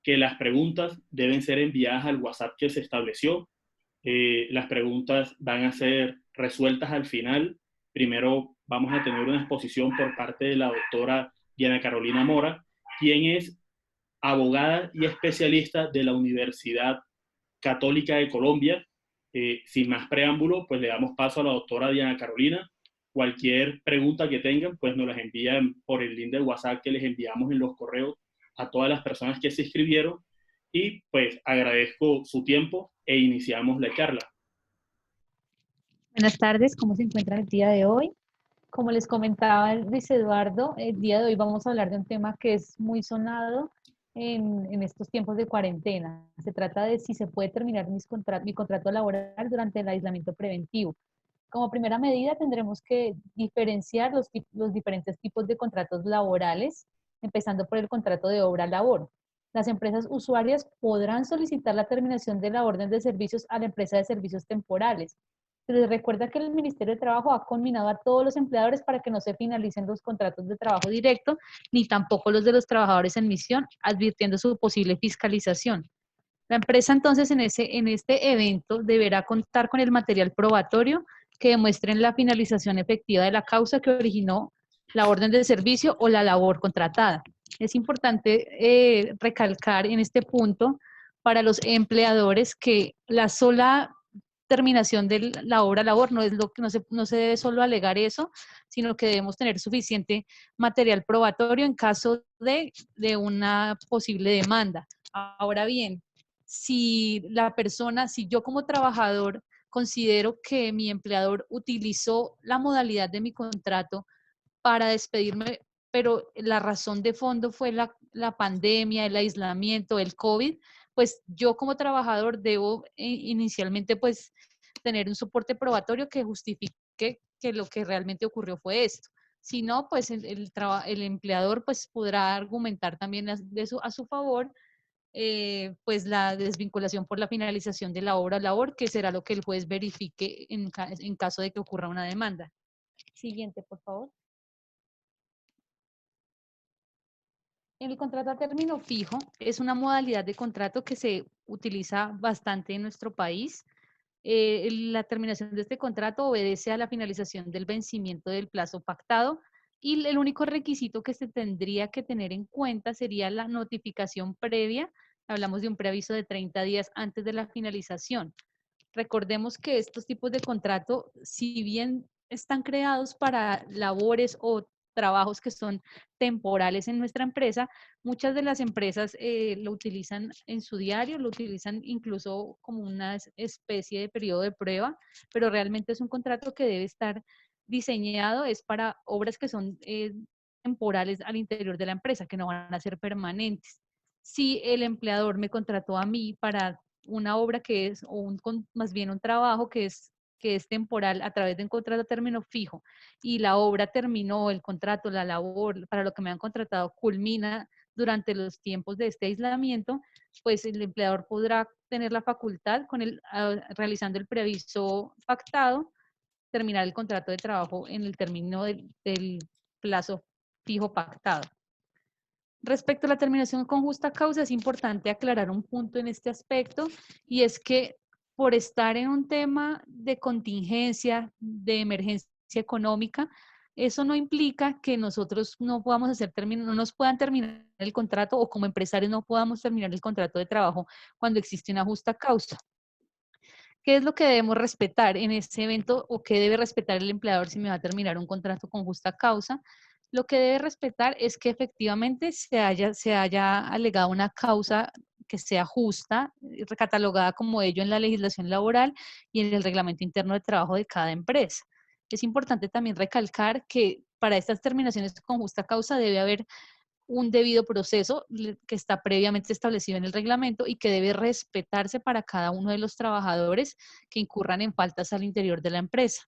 que las preguntas deben ser enviadas al WhatsApp que se estableció. Las preguntas van a ser resueltas al final. Primero vamos a tener una exposición por parte de la doctora Diana Carolina Mora, quien es abogada y especialista de la Universidad Católica de Colombia. Sin más preámbulo, pues le damos paso a la doctora Diana Carolina. Cualquier pregunta que tengan, pues nos las envían por el link del WhatsApp que les enviamos en los correos a todas las personas que se inscribieron. Y pues agradezco su tiempo e iniciamos la charla. Buenas tardes, ¿cómo se encuentran el día de hoy? Como les comentaba Luis Eduardo, el día de hoy vamos a hablar de un tema que es muy sonado en estos tiempos de cuarentena. Se trata de si se puede terminar mi contrato laboral durante el aislamiento preventivo. Como primera medida tendremos que diferenciar los diferentes tipos de contratos laborales, empezando por el contrato de obra-labor. Las empresas usuarias podrán solicitar la terminación de la orden de servicios a la empresa de servicios temporales. Se les recuerda que el Ministerio de Trabajo ha conminado a todos los empleadores para que no se finalicen los contratos de trabajo directo, ni tampoco los de los trabajadores en misión, advirtiendo su posible fiscalización. La empresa entonces en este evento deberá contar con el material probatorio que demuestren la finalización efectiva de la causa que originó la orden de servicio o la labor contratada. Es importante recalcar en este punto para los empleadores que la sola terminación de la obra labor no es lo que no se debe solo alegar eso, sino que debemos tener suficiente material probatorio en caso de una posible demanda. Ahora bien, si yo como trabajador considero que mi empleador utilizó la modalidad de mi contrato para despedirme, pero la razón de fondo fue la pandemia, el aislamiento, el COVID, pues yo como trabajador debo inicialmente pues tener un soporte probatorio que justifique que lo que realmente ocurrió fue esto. Si no, pues el empleador pues podrá argumentar también a su favor pues la desvinculación por la finalización de la obra o labor, que será lo que el juez verifique en caso de que ocurra una demanda. Siguiente, por favor. El contrato a término fijo es una modalidad de contrato que se utiliza bastante en nuestro país. La terminación de este contrato obedece a la finalización del vencimiento del plazo pactado y el único requisito que se tendría que tener en cuenta sería la notificación previa. Hablamos de un preaviso de 30 días antes de la finalización. Recordemos que estos tipos de contrato, si bien están creados para labores o trabajos que son temporales en nuestra empresa, muchas de las empresas lo utilizan en su diario, lo utilizan incluso como una especie de periodo de prueba, pero realmente es un contrato que debe estar diseñado, es para obras que son temporales al interior de la empresa, que no van a ser permanentes. Si el empleador me contrató a mí para una obra que es, más bien un trabajo que es temporal a través de un contrato a término fijo y la obra terminó, el contrato, la labor para lo que me han contratado culmina durante los tiempos de este aislamiento, pues el empleador podrá tener la facultad realizando el preaviso pactado, terminar el contrato de trabajo en el término del plazo fijo pactado. Respecto a la terminación con justa causa, es importante aclarar un punto en este aspecto y es que por estar en un tema de contingencia, de emergencia económica, eso no implica que nosotros no podamos no nos puedan terminar el contrato o como empresarios no podamos terminar el contrato de trabajo cuando existe una justa causa. ¿Qué es lo que debemos respetar en este evento o qué debe respetar el empleador si me va a terminar un contrato con justa causa? Lo que debe respetar es que efectivamente se haya alegado una causa que sea justa, catalogada como ello en la legislación laboral y en el reglamento interno de trabajo de cada empresa. Es importante también recalcar que para estas terminaciones con justa causa debe haber un debido proceso que está previamente establecido en el reglamento y que debe respetarse para cada uno de los trabajadores que incurran en faltas al interior de la empresa.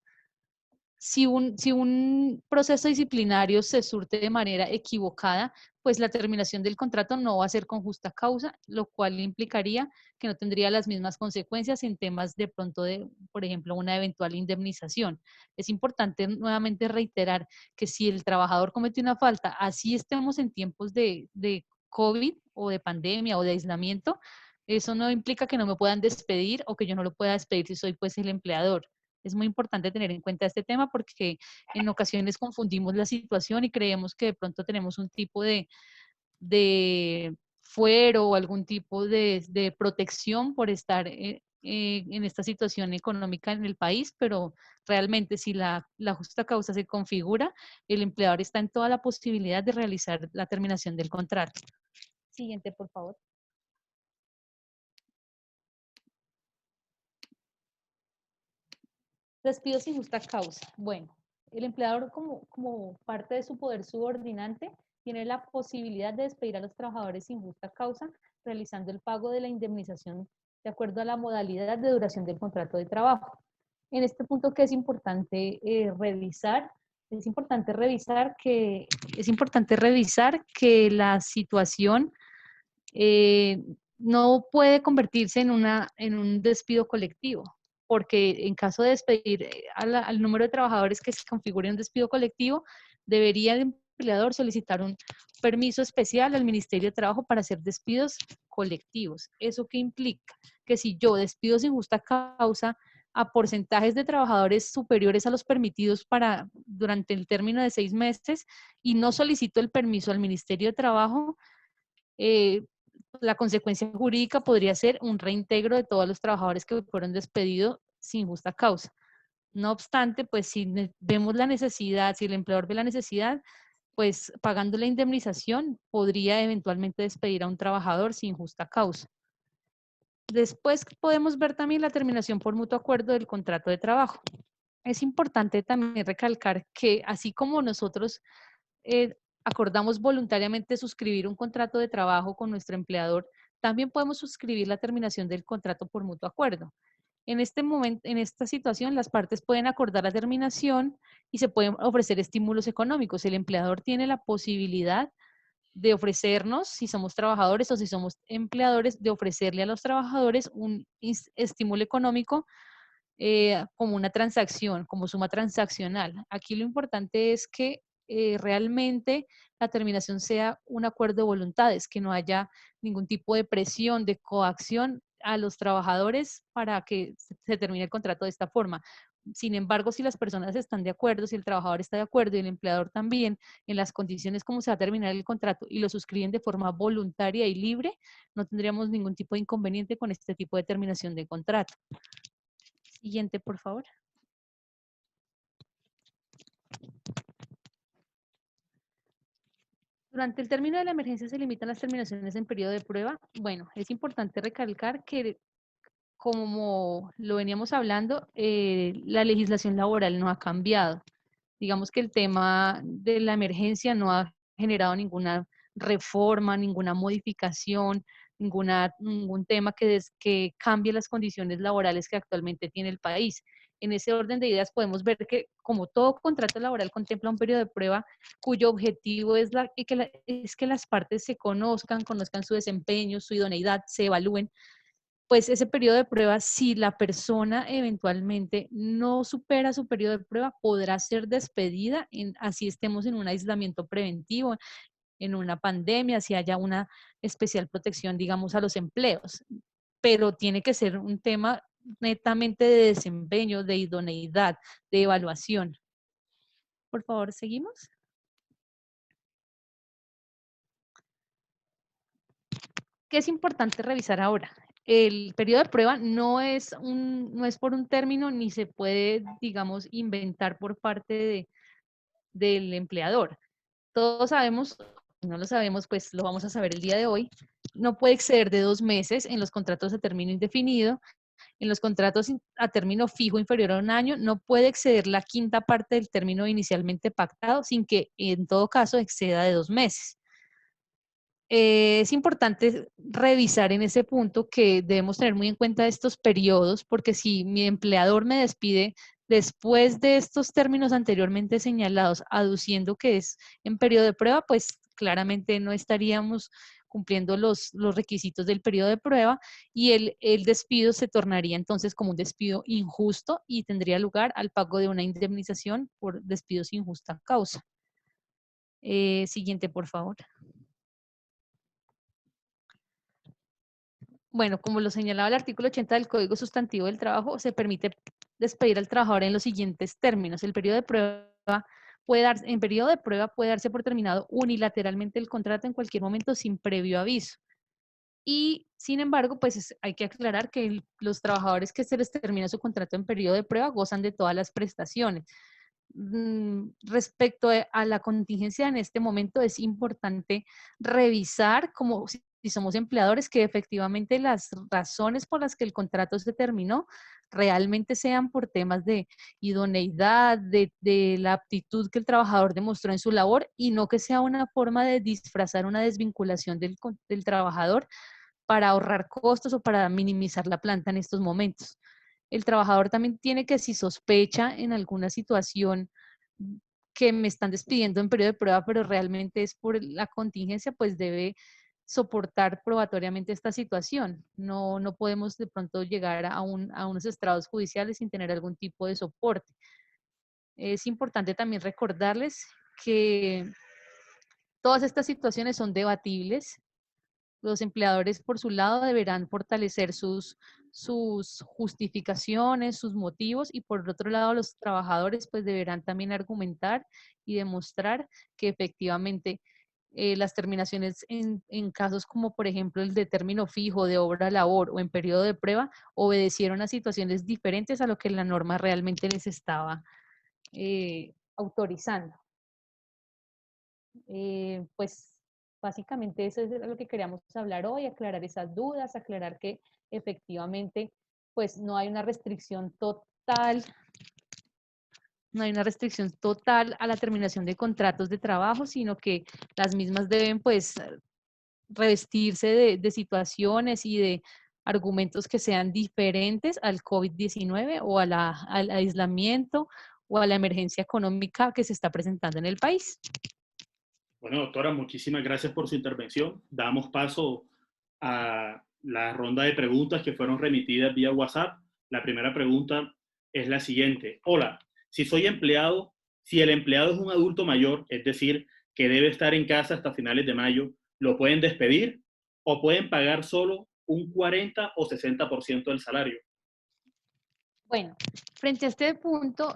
Si un proceso disciplinario se surte de manera equivocada, pues la terminación del contrato no va a ser con justa causa, lo cual implicaría que no tendría las mismas consecuencias en temas de pronto de, por ejemplo, una eventual indemnización. Es importante nuevamente reiterar que si el trabajador comete una falta, así estemos en tiempos de COVID o de pandemia o de aislamiento, eso no implica que no me puedan despedir o que yo no lo pueda despedir si soy pues el empleador. Es muy importante tener en cuenta este tema porque en ocasiones confundimos la situación y creemos que de pronto tenemos un tipo de fuero o algún tipo de protección por estar en esta situación económica en el país, pero realmente si la justa causa se configura, el empleador está en toda la posibilidad de realizar la terminación del contrato. Siguiente, por favor. Despido sin justa causa. Bueno, el empleador como parte de su poder subordinante tiene la posibilidad de despedir a los trabajadores sin justa causa, realizando el pago de la indemnización de acuerdo a la modalidad de duración del contrato de trabajo. En este punto que es importante revisar, es importante revisar que la situación eh, no puede convertirse en un despido colectivo, porque en caso de despedir al número de trabajadores que se configure un despido colectivo, debería el empleador solicitar un permiso especial al Ministerio de Trabajo para hacer despidos colectivos. ¿Eso qué implica? Que si yo despido sin justa causa a porcentajes de trabajadores superiores a los permitidos durante el término de 6 meses y no solicito el permiso al Ministerio de Trabajo, eh, la consecuencia jurídica podría ser un reintegro de todos los trabajadores que fueron despedidos sin justa causa. No obstante, pues si vemos la necesidad, si el empleador ve la necesidad, pues pagando la indemnización podría eventualmente despedir a un trabajador sin justa causa. Después podemos ver también la terminación por mutuo acuerdo del contrato de trabajo. Es importante también recalcar que así como nosotros acordamos voluntariamente suscribir un contrato de trabajo con nuestro empleador, también podemos suscribir la terminación del contrato por mutuo acuerdo. En este momento, en esta situación, las partes pueden acordar la terminación y se pueden ofrecer estímulos económicos. El empleador tiene la posibilidad de ofrecernos, si somos trabajadores o si somos empleadores, de ofrecerle a los trabajadores un estímulo económico como una transacción, como suma transaccional. Aquí lo importante es que realmente la terminación sea un acuerdo de voluntades, que no haya ningún tipo de presión, de coacción a los trabajadores para que se termine el contrato de esta forma. Sin embargo, si las personas están de acuerdo, si el trabajador está de acuerdo y el empleador también, en las condiciones como se va a terminar el contrato y lo suscriben de forma voluntaria y libre, no tendríamos ningún tipo de inconveniente con este tipo de terminación de contrato. Siguiente, por favor. Durante el término de la emergencia se limitan las terminaciones en periodo de prueba. Bueno, es importante recalcar que, como lo veníamos hablando, la legislación laboral no ha cambiado. Digamos que el tema de la emergencia no ha generado ninguna reforma, ninguna modificación, ningún tema que cambie las condiciones laborales que actualmente tiene el país. En ese orden de ideas podemos ver que, como todo contrato laboral contempla un periodo de prueba cuyo objetivo es que las partes se conozcan su desempeño, su idoneidad, se evalúen, pues ese periodo de prueba, si la persona eventualmente no supera su periodo de prueba, podrá ser despedida, así estemos en un aislamiento preventivo, en una pandemia, si haya una especial protección, digamos, a los empleos. Pero tiene que ser un tema netamente de desempeño, de idoneidad, de evaluación. Por favor, seguimos. ¿Qué es importante revisar ahora? El periodo de prueba no es por un término ni se puede, digamos, inventar por parte del empleador. Todos sabemos, si no lo sabemos, pues lo vamos a saber el día de hoy, no puede exceder de 2 meses en los contratos a término indefinido. En los contratos a término fijo inferior a un año, no puede exceder la quinta parte del término inicialmente pactado sin que en todo caso exceda de 2 meses. Es importante revisar en ese punto que debemos tener muy en cuenta estos periodos, porque si mi empleador me despide después de estos términos anteriormente señalados, aduciendo que es en periodo de prueba, pues claramente no estaríamos cumpliendo los requisitos del periodo de prueba y el despido se tornaría entonces como un despido injusto y tendría lugar al pago de una indemnización por despido sin justa causa. Siguiente, por favor. Bueno, como lo señalaba el artículo 80 del Código Sustantivo del Trabajo, se permite despedir al trabajador en los siguientes términos. El periodo de prueba en periodo de prueba puede darse por terminado unilateralmente el contrato en cualquier momento sin previo aviso. Y sin embargo, pues hay que aclarar que los trabajadores que se les termina su contrato en periodo de prueba gozan de todas las prestaciones. Respecto a la contingencia en este momento, es importante revisar como si somos empleadores que efectivamente las razones por las que el contrato se terminó realmente sean por temas de idoneidad, de la aptitud que el trabajador demostró en su labor y no que sea una forma de disfrazar una desvinculación del trabajador para ahorrar costos o para minimizar la planta en estos momentos. El trabajador también tiene que, si sospecha en alguna situación que me están despidiendo en periodo de prueba, pero realmente es por la contingencia, pues debe soportar probatoriamente esta situación. No podemos de pronto llegar a unos estrados judiciales sin tener algún tipo de soporte. Es importante también recordarles que todas estas situaciones son debatibles. Los empleadores, por su lado, deberán fortalecer sus justificaciones, sus motivos, y por otro lado, los trabajadores pues deberán también argumentar y demostrar que efectivamente las terminaciones en casos como, por ejemplo, el de término fijo, de obra labor o en periodo de prueba, obedecieron a situaciones diferentes a lo que la norma realmente les estaba autorizando. Pues básicamente eso es lo que queríamos hablar hoy, aclarar esas dudas, aclarar que efectivamente pues no hay una restricción total, no hay una restricción total a la terminación de contratos de trabajo, sino que las mismas deben pues revestirse de situaciones y de argumentos que sean diferentes al COVID-19 o al aislamiento o a la emergencia económica que se está presentando en el país. Bueno, doctora, muchísimas gracias por su intervención. Damos paso a la ronda de preguntas que fueron remitidas vía WhatsApp. La primera pregunta es la siguiente. Hola, si soy empleado, si el empleado es un adulto mayor, es decir, que debe estar en casa hasta finales de mayo, ¿lo pueden despedir o pueden pagar solo un 40 o 60% del salario? Bueno, frente a este punto,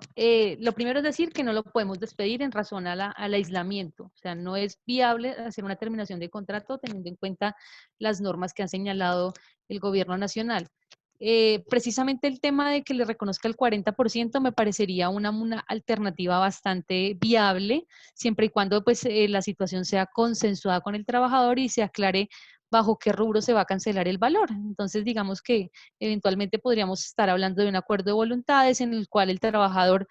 lo primero es decir que no lo podemos despedir en razón al aislamiento. O sea, no es viable hacer una terminación de contrato teniendo en cuenta las normas que ha señalado el gobierno nacional. Precisamente el tema de que le reconozca el 40% me parecería una alternativa bastante viable, siempre y cuando pues, la situación sea consensuada con el trabajador y se aclare bajo qué rubro se va a cancelar el valor. Entonces, digamos que eventualmente podríamos estar hablando de un acuerdo de voluntades en el cual el trabajador,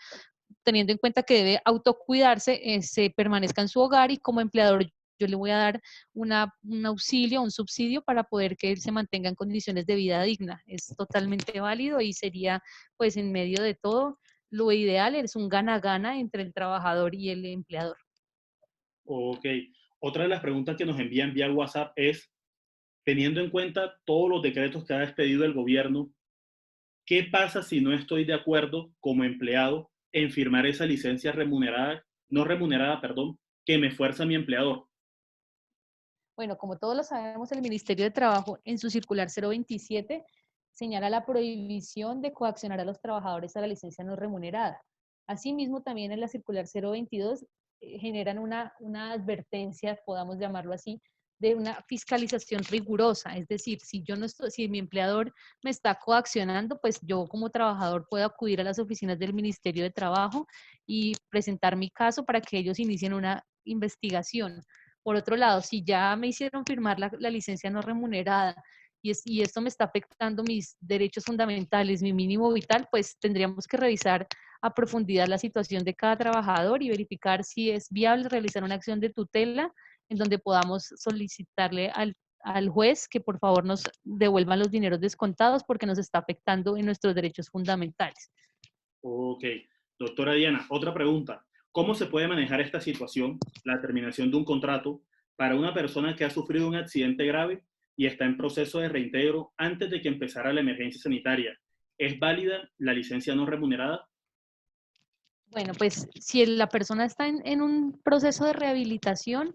teniendo en cuenta que debe autocuidarse, se permanezca en su hogar y como empleador yo le voy a dar un auxilio, un subsidio para poder que él se mantenga en condiciones de vida digna. Es totalmente válido y sería, pues en medio de todo, lo ideal es un gana-gana entre el trabajador y el empleador. Ok. Otra de las preguntas que nos envían vía WhatsApp es, teniendo en cuenta todos los decretos que ha expedido el gobierno, ¿qué pasa si no estoy de acuerdo como empleado en firmar esa licencia remunerada, no remunerada, perdón, que me fuerza mi empleador? Bueno, como todos lo sabemos, el Ministerio de Trabajo en su circular 027 señala la prohibición de coaccionar a los trabajadores a la licencia no remunerada. Asimismo, también en la circular 022 generan una advertencia, podamos llamarlo así, de una fiscalización rigurosa. Es decir, si yo no estoy, si mi empleador me está coaccionando, pues yo como trabajador puedo acudir a las oficinas del Ministerio de Trabajo y presentar mi caso para que ellos inicien una investigación. Por otro lado, si ya me hicieron firmar la licencia no remunerada y esto me está afectando mis derechos fundamentales, mi mínimo vital, pues tendríamos que revisar a profundidad la situación de cada trabajador y verificar si es viable realizar una acción de tutela en donde podamos solicitarle al juez que por favor nos devuelvan los dineros descontados porque nos está afectando en nuestros derechos fundamentales. Ok. Doctora Diana, otra pregunta. ¿Cómo se puede manejar esta situación, la terminación de un contrato, para una persona que ha sufrido un accidente grave y está en proceso de reintegro antes de que empezara la emergencia sanitaria? ¿Es válida la licencia no remunerada? Bueno, pues si la persona está en un proceso de rehabilitación,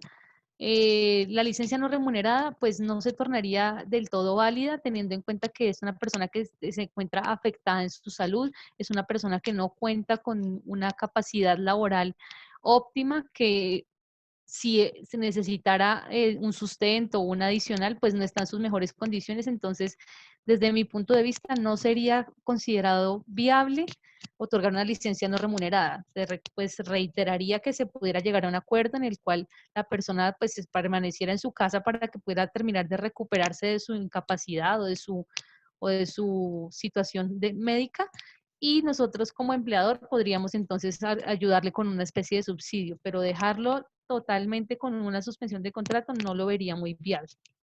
La licencia no remunerada pues no se tornaría del todo válida teniendo en cuenta que es una persona que se encuentra afectada en su salud, es una persona que no cuenta con una capacidad laboral óptima, que si se necesitara un sustento o un adicional, pues no está en sus mejores condiciones. Entonces, desde mi punto de vista, no sería considerado viable otorgar una licencia no remunerada. Pues reiteraría que se pudiera llegar a un acuerdo en el cual la persona pues permaneciera en su casa para que pueda terminar de recuperarse de su incapacidad o de su situación médica, y nosotros como empleador podríamos entonces ayudarle con una especie de subsidio, pero dejarlo totalmente con una suspensión de contrato no lo vería muy viable.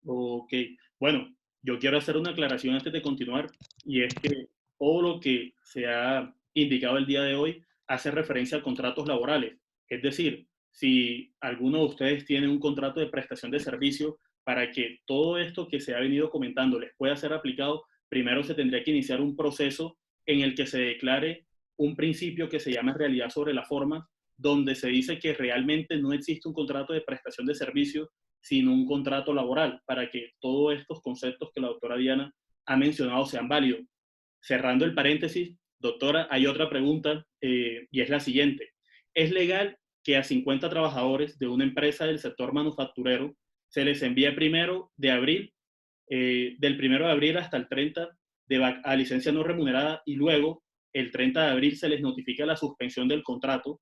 Ok, bueno, yo quiero hacer una aclaración antes de continuar, y es que todo lo que se ha indicado el día de hoy hace referencia a contratos laborales. Es decir, si alguno de ustedes tiene un contrato de prestación de servicio, para que todo esto que se ha venido comentando les pueda ser aplicado, primero se tendría que iniciar un proceso en el que se declare un principio que se llama realidad sobre la forma, donde se dice que realmente no existe un contrato de prestación de servicio sino un contrato laboral, para que todos estos conceptos que la doctora Diana ha mencionado sean válidos. Cerrando el paréntesis, doctora, hay otra pregunta y es la siguiente. ¿Es legal que a 50 trabajadores de una empresa del sector manufacturero se les envíe primero de abril, del 1 de abril hasta el 30 a licencia no remunerada, y luego el 30 de abril se les notifica la suspensión del contrato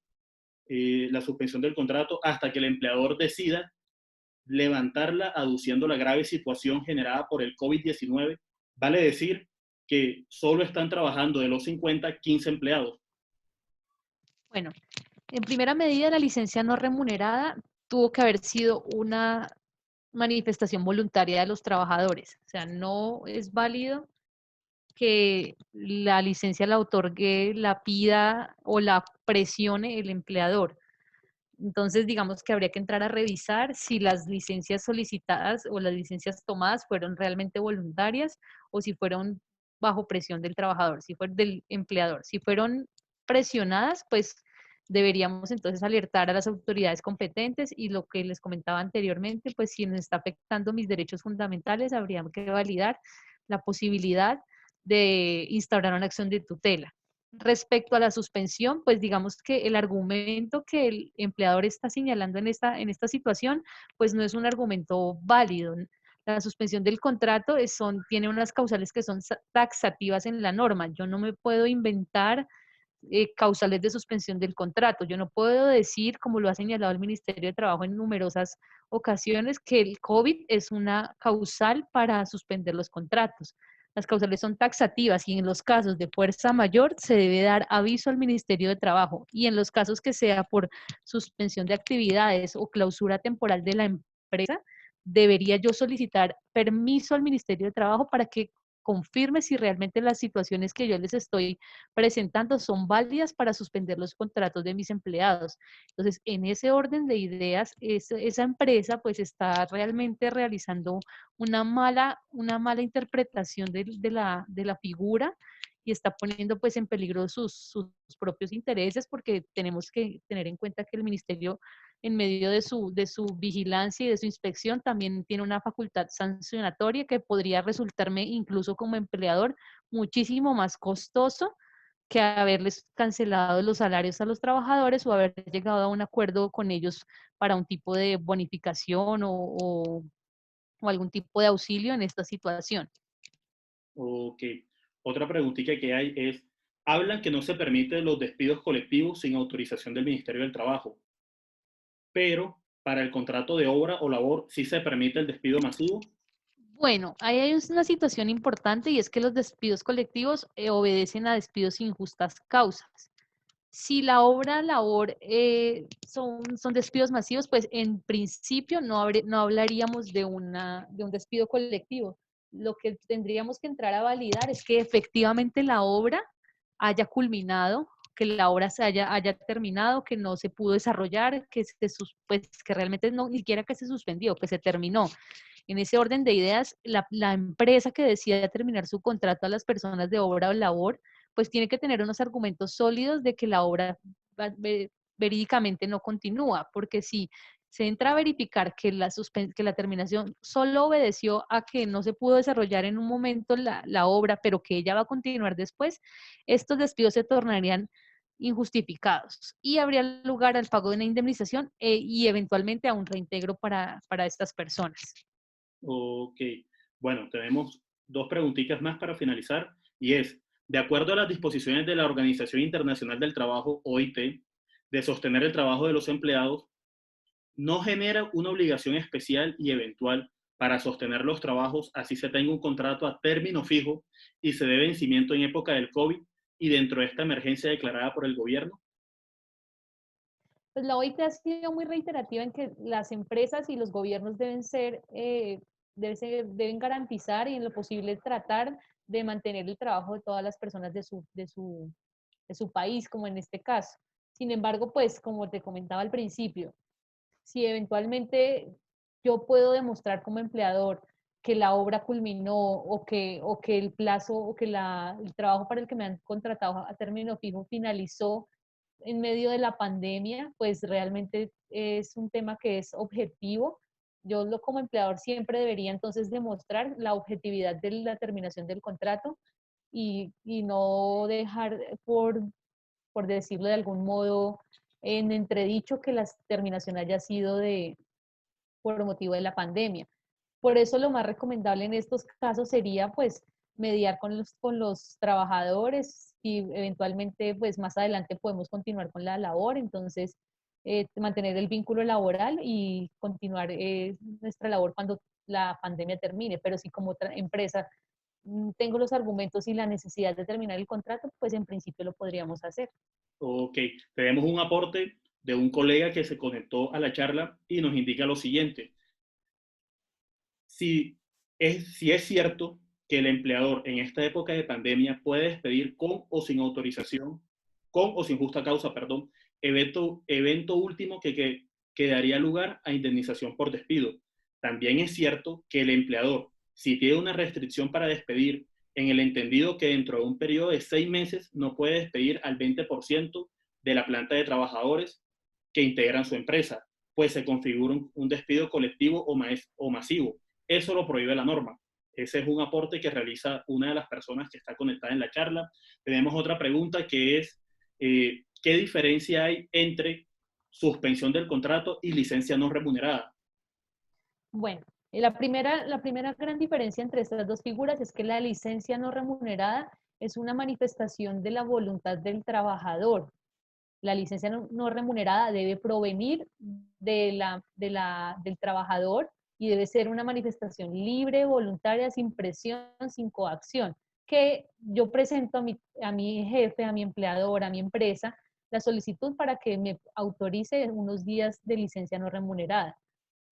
hasta que el empleador decida levantarla aduciendo la grave situación generada por el COVID-19? Vale decir que solo están trabajando de los 50, 15 empleados. Bueno, en primera medida, la licencia no remunerada tuvo que haber sido una manifestación voluntaria de los trabajadores. O sea, no es válido que la licencia la otorgue, la pida o la presione el empleador. Entonces, digamos que habría que entrar a revisar si las licencias solicitadas o las licencias tomadas fueron realmente voluntarias o si fueron bajo presión del trabajador, si fueron del empleador. Si fueron presionadas, pues deberíamos entonces alertar a las autoridades competentes, y lo que les comentaba anteriormente, pues si nos está afectando mis derechos fundamentales, habría que validar la posibilidad de instaurar una acción de tutela. Respecto a la suspensión, pues digamos que el argumento que el empleador está señalando en esta situación, pues no es un argumento válido. La suspensión del contrato tiene unas causales que son taxativas en la norma. Yo no me puedo inventar causales de suspensión del contrato. Yo no puedo decir, como lo ha señalado el Ministerio de Trabajo en numerosas ocasiones, que el COVID es una causal para suspender los contratos. Las causales son taxativas y en los casos de fuerza mayor se debe dar aviso al Ministerio de Trabajo, y en los casos que sea por suspensión de actividades o clausura temporal de la empresa, debería yo solicitar permiso al Ministerio de Trabajo para que confirme si realmente las situaciones que yo les estoy presentando son válidas para suspender los contratos de mis empleados. Entonces, en ese orden de ideas, esa empresa pues está realmente realizando una mala interpretación de la figura, y está poniendo pues en peligro sus propios intereses, porque tenemos que tener en cuenta que el ministerio, en medio de su vigilancia y de su inspección, también tiene una facultad sancionatoria que podría resultarme incluso como empleador muchísimo más costoso que haberles cancelado los salarios a los trabajadores o haber llegado a un acuerdo con ellos para un tipo de bonificación o algún tipo de auxilio en esta situación. Ok. Otra preguntita que hay es, hablan que no se permiten los despidos colectivos sin autorización del Ministerio del Trabajo, pero para el contrato de obra o labor sí se permite el despido masivo. Bueno, ahí hay una situación importante, y es que los despidos colectivos obedecen a despidos sin justas causas. Si la obra labor son despidos masivos, pues en principio no hablaríamos de un despido colectivo. Lo que tendríamos que entrar a validar es que efectivamente la obra haya culminado, que la obra haya terminado, que no se pudo desarrollar, pues, que realmente no, ni siquiera que se suspendió, que se terminó. En ese orden de ideas, la empresa que decida terminar su contrato a las personas de obra o labor, pues tiene que tener unos argumentos sólidos de que la obra verídicamente no continúa, porque si se entra a verificar que que la terminación solo obedeció a que no se pudo desarrollar en un momento la obra, pero que ella va a continuar después, estos despidos se tornarían injustificados y habría lugar al pago de una indemnización y eventualmente a un reintegro para estas personas. Ok, bueno, tenemos dos preguntitas más para finalizar y es, de acuerdo a las disposiciones de la Organización Internacional del Trabajo, OIT, de sostener el trabajo de los empleados, no genera una obligación especial y eventual para sostener los trabajos, así se tenga un contrato a término fijo y se dé vencimiento en época del COVID y dentro de esta emergencia declarada por el gobierno. Pues la OIT ha sido muy reiterativa en que las empresas y los gobiernos deben garantizar y en lo posible tratar de mantener el trabajo de todas las personas de su país, como en este caso. Sin embargo, pues como te comentaba al principio, si eventualmente yo puedo demostrar como empleador que la obra culminó o que el plazo o que el trabajo para el que me han contratado a término fijo finalizó en medio de la pandemia, pues realmente es un tema que es objetivo. Como empleador siempre debería entonces demostrar la objetividad de la terminación del contrato y no dejar por decirlo de algún modo, en entredicho que la terminación haya sido por motivo de la pandemia. Por eso lo más recomendable en estos casos sería pues mediar con los trabajadores y eventualmente pues más adelante podemos continuar con la labor, entonces mantener el vínculo laboral y continuar nuestra labor cuando la pandemia termine, pero si como empresa tengo los argumentos y la necesidad de terminar el contrato, pues en principio lo podríamos hacer. Ok, tenemos un aporte de un colega que se conectó a la charla y nos indica lo siguiente. Si es cierto que el empleador en esta época de pandemia puede despedir con o sin autorización, con o sin justa causa, perdón, evento último que daría lugar a indemnización por despido. También es cierto que el empleador, si tiene una restricción para despedir, en el entendido que dentro de un periodo de 6 meses no puede despedir al 20% de la planta de trabajadores que integran su empresa, pues se configura un despido colectivo o masivo. Eso lo prohíbe la norma. Ese es un aporte que realiza una de las personas que está conectada en la charla. Tenemos otra pregunta que es, ¿qué diferencia hay entre suspensión del contrato y licencia no remunerada? Bueno, la primera gran diferencia entre estas dos figuras es que la licencia no remunerada es una manifestación de la voluntad del trabajador. La licencia no remunerada debe provenir del trabajador y debe ser una manifestación libre, voluntaria, sin presión, sin coacción, que yo presento a mi jefe, a mi empleador, a mi empresa, la solicitud para que me autorice unos días de licencia no remunerada.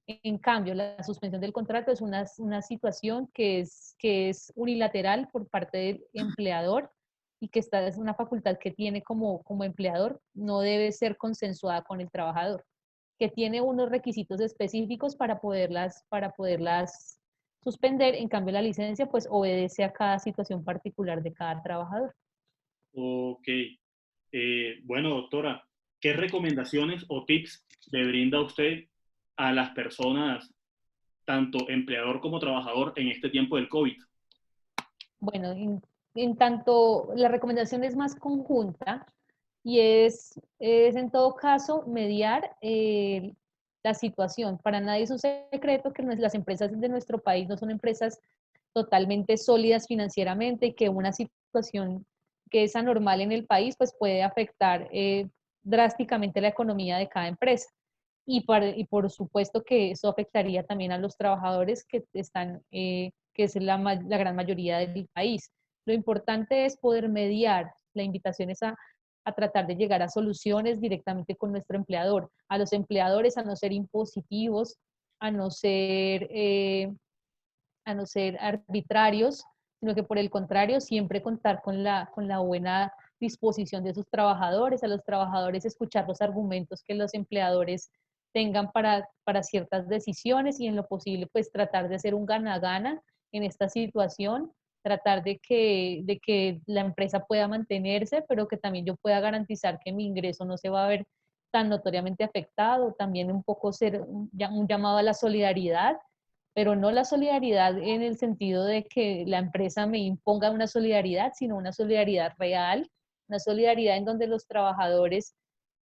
En cambio, la suspensión del contrato es una situación que es unilateral por parte del empleador y que es una facultad que tiene como empleador, no debe ser consensuada con el trabajador, que tiene unos requisitos específicos para poderlas suspender. En cambio, la licencia pues obedece a cada situación particular de cada trabajador. Ok. Bueno, doctora, ¿qué recomendaciones o tips le brinda usted a las personas, tanto empleador como trabajador, en este tiempo del COVID? Bueno, en tanto la recomendación es más conjunta y es en todo caso mediar la situación. Para nadie es un secreto que las empresas de nuestro país no son empresas totalmente sólidas financieramente y que una situación que es anormal en el país pues puede afectar drásticamente la economía de cada empresa. Y por supuesto que eso afectaría también a los trabajadores que es la gran mayoría del país. Lo importante es poder mediar. La invitación es a tratar de llegar a soluciones directamente con nuestro empleador, a los empleadores a no ser impositivos, a no ser, eh, a no ser arbitrarios, sino que por el contrario, siempre contar con la buena disposición de sus trabajadores, a los trabajadores escuchar los argumentos que los empleadores tengan para ciertas decisiones y en lo posible pues tratar de hacer un gana-gana en esta situación, tratar de que la empresa pueda mantenerse, pero que también yo pueda garantizar que mi ingreso no se va a ver tan notoriamente afectado, también un poco ser un llamado a la solidaridad, pero no la solidaridad en el sentido de que la empresa me imponga una solidaridad, sino una solidaridad real, una solidaridad en donde los trabajadores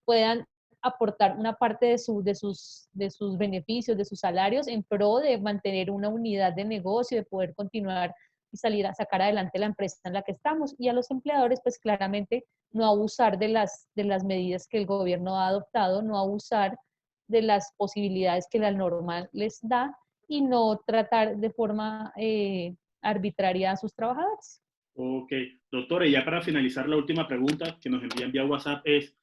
puedan aportar una parte de sus beneficios, de sus salarios, en pro de mantener una unidad de negocio, de poder continuar y salir a sacar adelante la empresa en la que estamos. Y a los empleadores, pues claramente no abusar de las medidas que el gobierno ha adoptado, no abusar de las posibilidades que la norma les da y no tratar de forma arbitraria a sus trabajadores. Ok, doctora, y ya para finalizar, la última pregunta que nos envían vía WhatsApp es,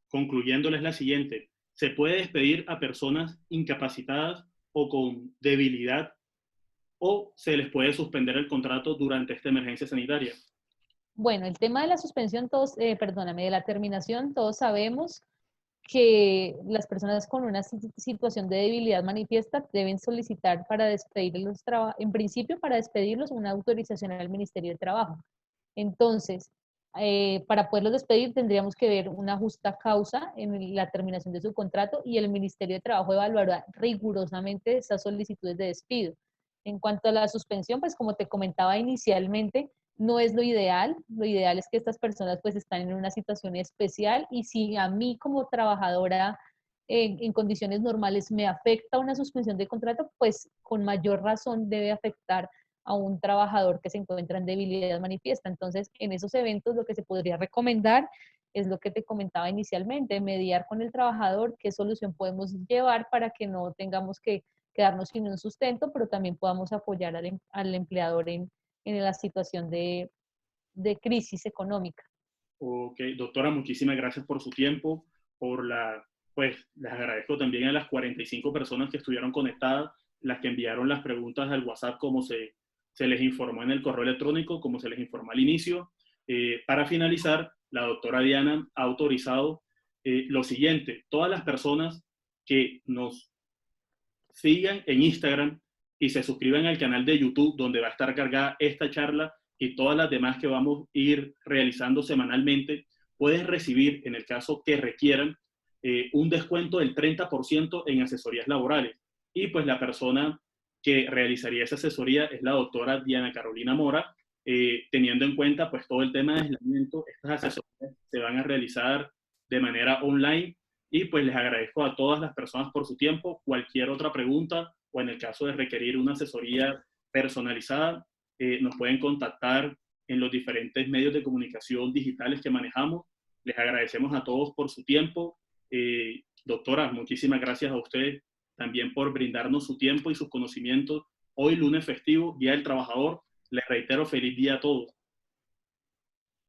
concluyéndoles la siguiente: ¿se puede despedir a personas incapacitadas o con debilidad, o se les puede suspender el contrato durante esta emergencia sanitaria? Bueno, el tema de la suspensión, todos, perdóname, de la terminación, todos sabemos que las personas con una situación de debilidad manifiesta deben solicitar para despedirlos, en principio para despedirlos, una autorización al Ministerio de Trabajo. Entonces, para poderlos despedir tendríamos que ver una justa causa en la terminación de su contrato y el Ministerio de Trabajo evaluará rigurosamente esas solicitudes de despido. En cuanto a la suspensión, pues como te comentaba inicialmente, no es lo ideal es que estas personas pues están en una situación especial y si a mí como trabajadora en condiciones normales me afecta una suspensión de contrato, pues con mayor razón debe afectar a un trabajador que se encuentra en debilidad manifiesta. Entonces, en esos eventos lo que se podría recomendar es lo que te comentaba inicialmente, mediar con el trabajador qué solución podemos llevar para que no tengamos que quedarnos sin un sustento, pero también podamos apoyar al empleador en la situación de crisis económica. Ok, doctora, muchísimas gracias por su tiempo, pues les agradezco también a las 45 personas que estuvieron conectadas, las que enviaron las preguntas al WhatsApp como se les informó en el correo electrónico, como se les informó al inicio. Para finalizar, la doctora Diana ha autorizado lo siguiente: todas las personas que nos sigan en Instagram y se suscriban al canal de YouTube, donde va a estar cargada esta charla y todas las demás que vamos a ir realizando semanalmente, pueden recibir, en el caso que requieran, un descuento del 30% en asesorías laborales. Y pues la persona que realizaría esa asesoría es la doctora Diana Carolina Mora, teniendo en cuenta pues todo el tema de aislamiento. Estas asesorías se van a realizar de manera online y pues les agradezco a todas las personas por su tiempo. Cualquier otra pregunta o en el caso de requerir una asesoría personalizada, nos pueden contactar en los diferentes medios de comunicación digitales que manejamos. Les agradecemos a todos por su tiempo. Doctora, muchísimas gracias a ustedes también por brindarnos su tiempo y sus conocimientos. Hoy, lunes festivo, Día del Trabajador. Les reitero, feliz día a todos.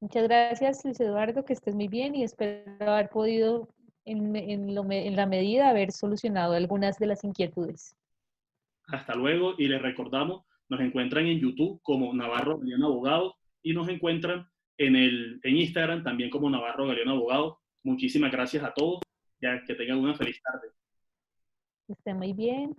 Muchas gracias, Luis Eduardo, que estés muy bien y espero haber podido, en la medida, haber solucionado algunas de las inquietudes. Hasta luego y les recordamos, nos encuentran en YouTube como Navarro Galeón Abogado y nos encuentran en Instagram también como Navarro Galeón Abogado. Muchísimas gracias a todos y que tengan una feliz tarde. Que esté muy bien.